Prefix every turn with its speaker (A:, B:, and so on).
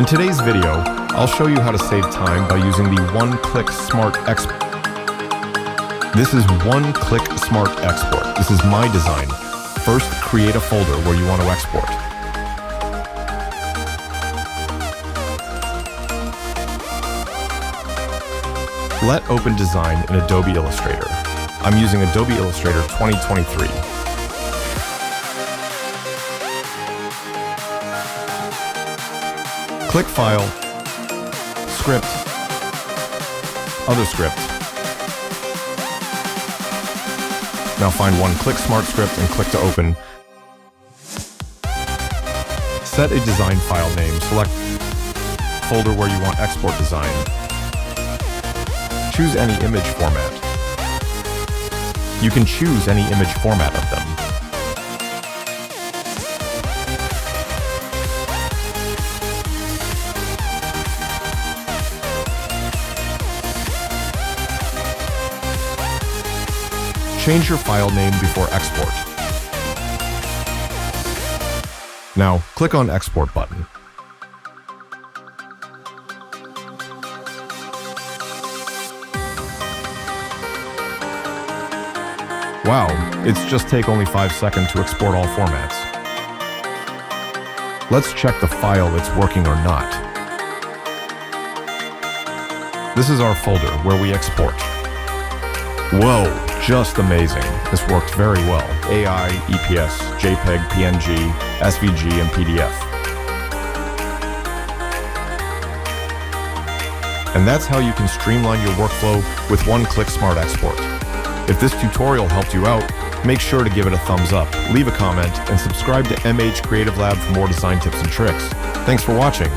A: In today's video, I'll show you how to save time by using the 1Click Smart Export. This is 1Click Smart Export. This is my design. First, create a folder where you want to export. Let open design in Adobe Illustrator. I'm using Adobe Illustrator 2023. Click File, Script, Other Script. Now find 1Click Smart Script and click to open. Set a design file name. Select folder where you want export design. Choose any image format. You can choose any image format of them. Change your file name before export. Now, click on Export button. Wow, it's just take only 5 seconds to export all formats. Let's check the file it's working or not. This is our folder where we export. Whoa, just amazing. This worked very well. AI, EPS, JPEG, PNG, SVG, and PDF. And that's how you can streamline your workflow with 1Click Smart Export. If this tutorial helped you out, make sure to give it a thumbs up, leave a comment, and subscribe to mhcreativelab for more design tips and tricks. Thanks for watching.